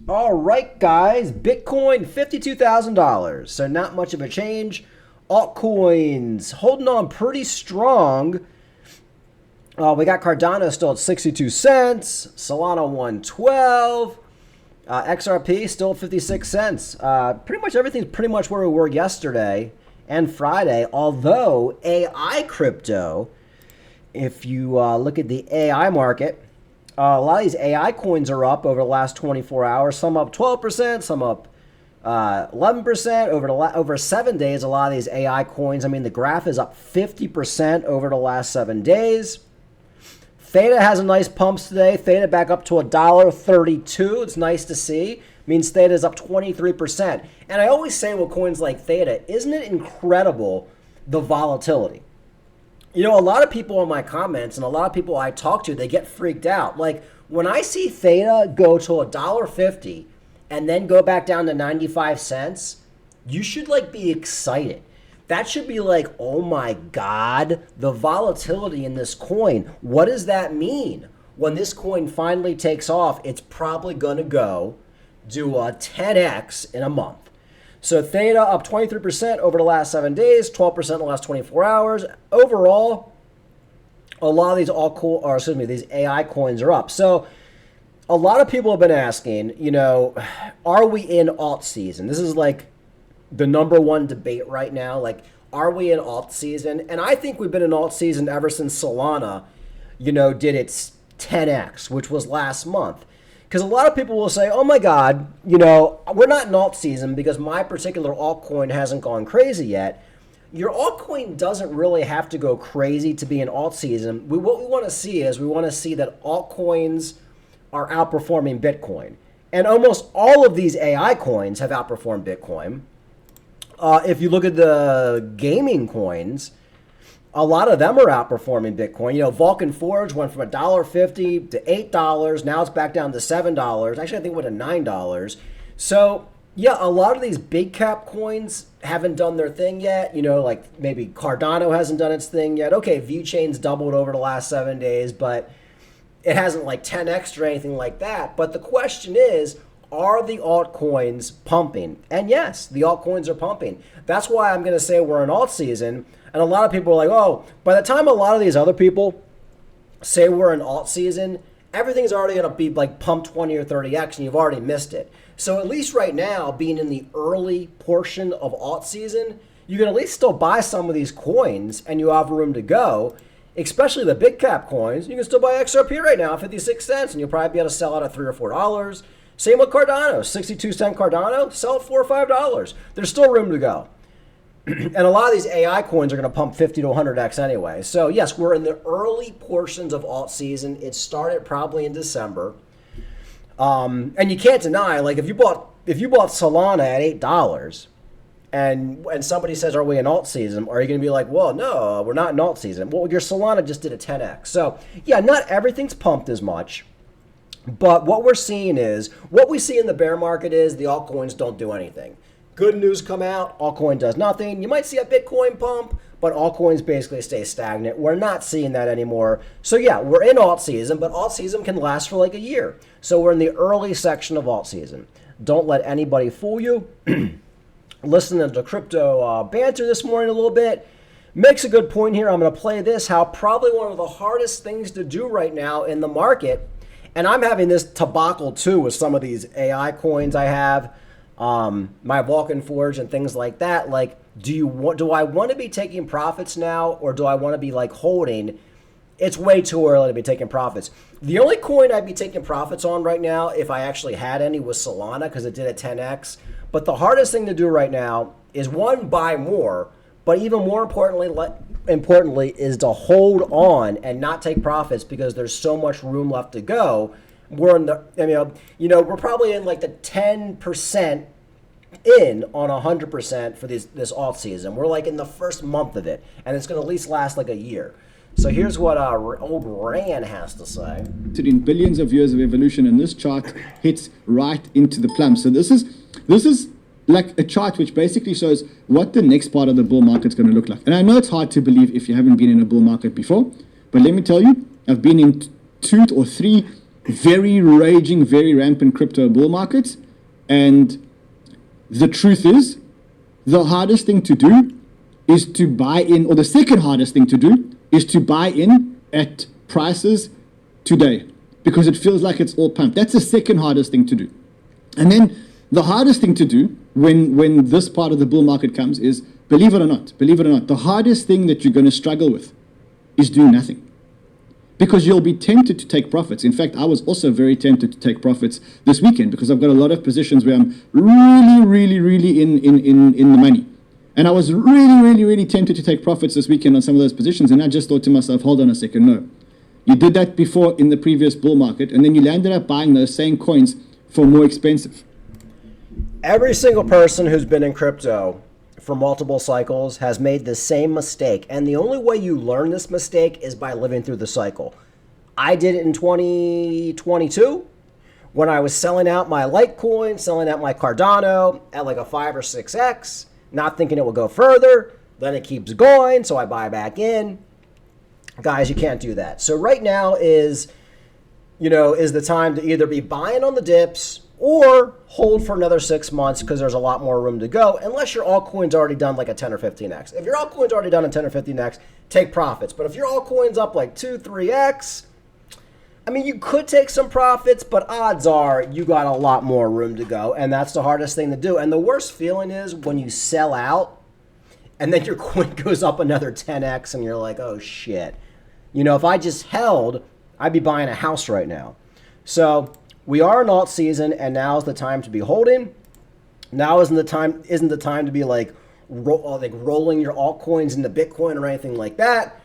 All right, guys. Bitcoin, $52,000. So not much of a change. Altcoins holding on pretty strong. We got Cardano still at 62 cents. Solana 112. XRP still 56 cents. Pretty much everything's pretty much where we were yesterday and Friday. Although AI crypto, if you look at the AI market, a lot of these AI coins are up over the last 24 hours. Some up 12%, some up 11% over 7 days. A lot of these AI coins, I mean, the graph is up 50% over the last 7 days. Theta has a nice pumps today. Theta back up to $1.32. It's nice to see. Means Theta is up 23%. And I always say with coins like Theta, isn't it incredible the volatility? You know, a lot of people in my comments and a lot of people I talk to, they get freaked out. Like when I see Theta go to $1.50 and then go back down to 95 cents, you should like be excited. That should be like, oh my God, the volatility in this coin. What does that mean? When this coin finally takes off, it's probably going to go do a 10x in a month. So Theta up 23% over the last 7 days, 12% in the last 24 hours. Overall, a lot of these these AI coins are up. So a lot of people have been asking, you know, are we in alt season? This is like the number one debate right now. Like, are we in alt season? And I think we've been in alt season ever since Solana, you know, did its 10x, which was last month. Because a lot of people will say, oh my God, you know, we're not in alt season because my particular altcoin hasn't gone crazy yet. Your altcoin doesn't really have to go crazy to be in alt season. What we want to see is we want to see that altcoins are outperforming Bitcoin. And almost all of these AI coins have outperformed Bitcoin. If you look at the gaming coins, a lot of them are outperforming Bitcoin. You know, Vulcan Forge went from $1.50 to $8. Now it's back down to $7. Actually, I think it went to $9. So, yeah, a lot of these big cap coins haven't done their thing yet. You know, like maybe Cardano hasn't done its thing yet. Okay, VeChain's doubled over the last 7 days, but it hasn't like 10x or anything like that. But the question is, are the altcoins pumping? And yes, the altcoins are pumping. That's why I'm going to say we're in alt season. And a lot of people are like, oh, by the time a lot of these other people say we're in alt season, everything's already going to be like pumped 20 or 30x and you've already missed it. So at least right now, being in the early portion of alt season, you can at least still buy some of these coins and you have room to go, especially the big cap coins. You can still buy XRP right now at 56 cents and you'll probably be able to sell it at $3 or $4. Same with Cardano, 62-cent Cardano, sell it $4 or $5. There's still room to go. And a lot of these AI coins are going to pump 50 to 100x anyway. So yes, we're in the early portions of alt season. It started probably in December. And you can't deny, like if you bought Solana at $8 and somebody says, are we in alt season? Are you going to be like, well, no, we're not in alt season. Well, your Solana just did a 10x. So yeah, not everything's pumped as much. But what we're seeing is, what we see in the bear market is the altcoins don't do anything. Good news come out, altcoin does nothing. You might see a Bitcoin pump, but altcoins basically stay stagnant. We're not seeing that anymore. So yeah, we're in alt season, but alt season can last for like a year. So we're in the early section of alt season. Don't let anybody fool you. Listening to crypto banter this morning a little bit makes a good point here. I'm going to play this, how probably one of the hardest things to do right now in the market. And I'm having this debacle too with some of these AI coins I have, my Vulcan Forge and things like that. Like, do I want to be taking profits now, or do I want to be like holding? It's way too early to be taking profits. The only coin I'd be taking profits on right now, if I actually had any, was Solana because it did a 10x. But the hardest thing to do right now is, one, buy more, but even more importantly is to hold on and not take profits because there's so much room left to go. We're in we're probably in like the 10% in on 100% for this alt season. We're like in the first month of it, and it's going to at least last like a year. So here's what old Rand has to say. In billions of years of evolution, and this chart hits right into the plum. So this is like a chart which basically shows what the next part of the bull market's going to look like. And I know it's hard to believe if you haven't been in a bull market before, but let me tell you, I've been in 2 or 3 very raging, very rampant crypto bull market. And the truth is, the hardest thing to do is to buy in, or the second hardest thing to do is to buy in at prices today, because it feels like it's all pumped. That's the second hardest thing to do. And then the hardest thing to do when this part of the bull market comes is, believe it or not, the hardest thing that you're going to struggle with is doing nothing. Because you'll be tempted to take profits. In fact, I was also very tempted to take profits this weekend because I've got a lot of positions where I'm really in the money. And I was really tempted to take profits this weekend on some of those positions. And I just thought to myself, hold on a second, no. You did that before in the previous bull market, and then you landed up buying those same coins for more expensive. Every single person who's been in crypto for multiple cycles has made the same mistake. And the only way you learn this mistake is by living through the cycle. I did it in 2022 when I was selling out my Litecoin, selling out my Cardano at like a 5 or 6x, not thinking it would go further. Then it keeps going, so I buy back in. Guys, you can't do that. So right now is the time to either be buying on the dips or hold for another 6 months because there's a lot more room to go, unless your altcoin's already done like a 10 or 15x. If your altcoin's already done a 10 or 15x, take profits. But if your altcoin's up like 2, 3x, I mean, you could take some profits, but odds are you got a lot more room to go, and that's the hardest thing to do. And the worst feeling is when you sell out and then your coin goes up another 10x and you're like, oh shit. If I just held, I'd be buying a house right now. So we are in alt season, and now is the time to be holding. Now isn't the time to be like rolling your altcoins into Bitcoin or anything like that.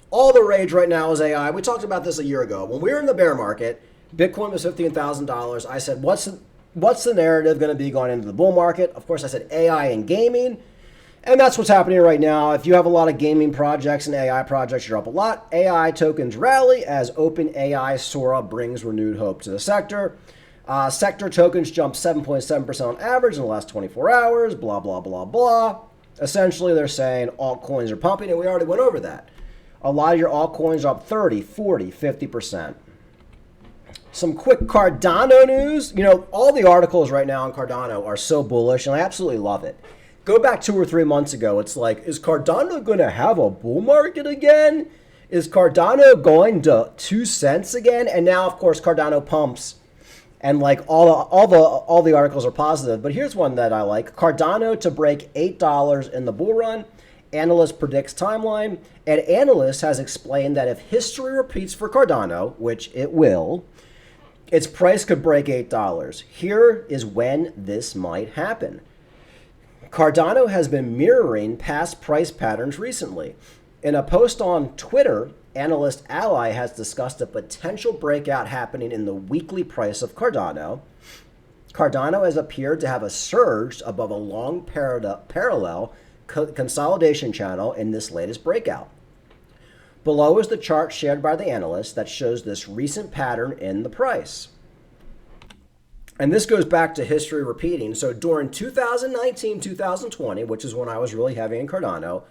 All the rage right now is AI. We talked about this a year ago. When we were in the bear market, Bitcoin was $15,000. I said, what's the narrative going to be going into the bull market? Of course, I said AI and gaming. And that's what's happening right now. If you have a lot of gaming projects and AI projects, you're up a lot. AI tokens rally as OpenAI Sora brings renewed hope to the sector. Sector tokens jumped 7.7% on average in the last 24 hours, blah, blah, blah, blah. Essentially, they're saying altcoins are pumping, and we already went over that. A lot of your altcoins are up 30, 40, 50%. Some quick Cardano news. All the articles right now on Cardano are so bullish, and I absolutely love it. Go back 2 or 3 months ago, it's like, is Cardano going to have a bull market again? Is Cardano going to 2 cents again? And now, of course, Cardano pumps, and like all the articles are positive. But here's one that I like: Cardano to break $8 in the bull run. Analyst predicts timeline, and analyst has explained that if history repeats for Cardano, which it will, its price could break $8. Here is when this might happen. Cardano has been mirroring past price patterns recently. In a post on Twitter, analyst Ally has discussed a potential breakout happening in the weekly price of Cardano. Cardano has appeared to have a surge above a long parallel consolidation channel in this latest breakout. Below is the chart shared by the analyst that shows this recent pattern in the price. And this goes back to history repeating. So during 2019, 2020, which is when I was really heavy in Cardano,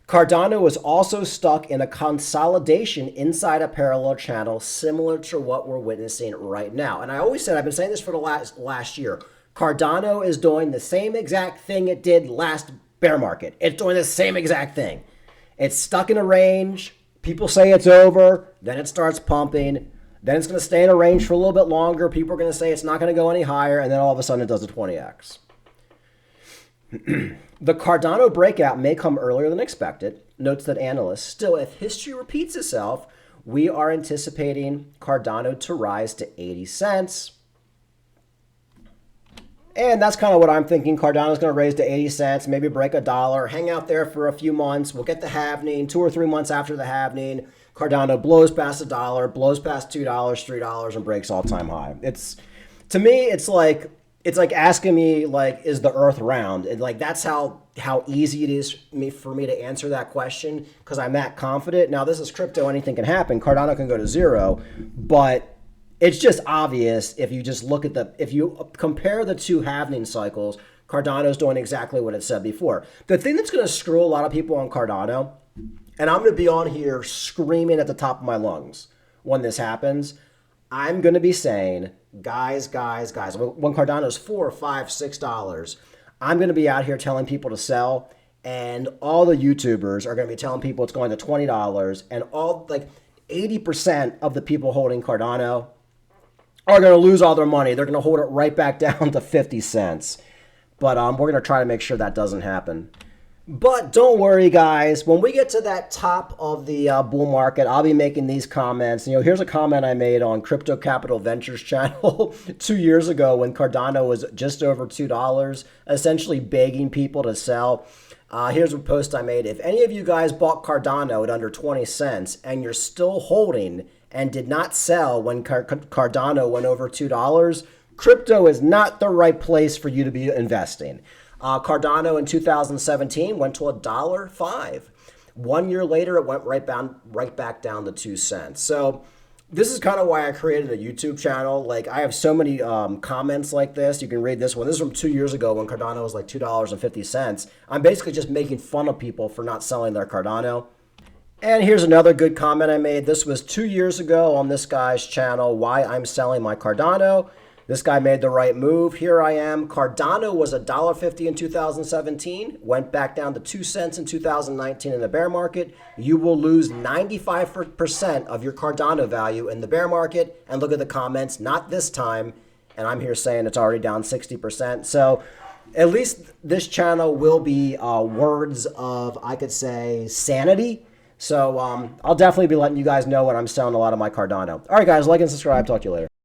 Cardano was also stuck in a consolidation inside a parallel channel similar to what we're witnessing right now. And I always said, I've been saying this for the last year, Cardano is doing the same exact thing it did last bear market. It's doing the same exact thing. It's stuck in a range. People say it's over. Then it starts pumping. Then it's going to stay in a range for a little bit longer. People are going to say it's not going to go any higher. And then all of a sudden it does a 20x. The Cardano breakout may come earlier than expected. Notes that analysts, still, if history repeats itself, we are anticipating Cardano to rise to 80 cents. And that's kind of what I'm thinking. Cardano's going to raise to 80 cents, maybe break $1, hang out there for a few months. We'll get the halvening. 2 or 3 months after the halvening, Cardano blows past $1, blows past $2, $3, and breaks all-time high. To me, it's like asking me, like, is the Earth round? And like, that's how easy it is for me to answer that question, because I'm that confident. Now, this is crypto; anything can happen. Cardano can go to zero, but it's just obvious if you just look at if you compare the two halvening cycles, Cardano's doing exactly what it said before. The thing that's going to screw a lot of people on Cardano, and I'm going to be on here screaming at the top of my lungs when this happens, I'm going to be saying, guys, when Cardano's $4, $5, $6, I'm going to be out here telling people to sell, and all the YouTubers are going to be telling people it's going to $20, and all like 80% of the people holding Cardano are going to lose all their money. They're going to hold it right back down to 50 cents. But we're going to try to make sure that doesn't happen. But don't worry, guys. When we get to that top of the bull market, I'll be making these comments. Here's a comment I made on Crypto Capital Ventures channel 2 years ago when Cardano was just over $2, essentially begging people to sell. Here's a post I made. If any of you guys bought Cardano at under 20 cents and you're still holding and did not sell when Cardano went over $2, crypto is not the right place for you to be investing. Cardano in 2017 went to $1.05. 1 year later, it went right back down to 2 cents. So this is kind of why I created a YouTube channel. Like, I have so many comments like this. You can read this one. This is from 2 years ago when Cardano was like $2.50. I'm basically just making fun of people for not selling their Cardano. And here's another good comment I made. This was 2 years ago on this guy's channel, why I'm selling my Cardano. This guy made the right move. Here I am. Cardano was $1.50 in 2017, went back down to 2 cents in 2019 in the bear market. You will lose 95% of your Cardano value in the bear market. And look at the comments, not this time. And I'm here saying it's already down 60%. So at least this channel will be words of, I could say, sanity. So I'll definitely be letting you guys know when I'm selling a lot of my Cardano. All right, guys, like and subscribe. Talk to you later.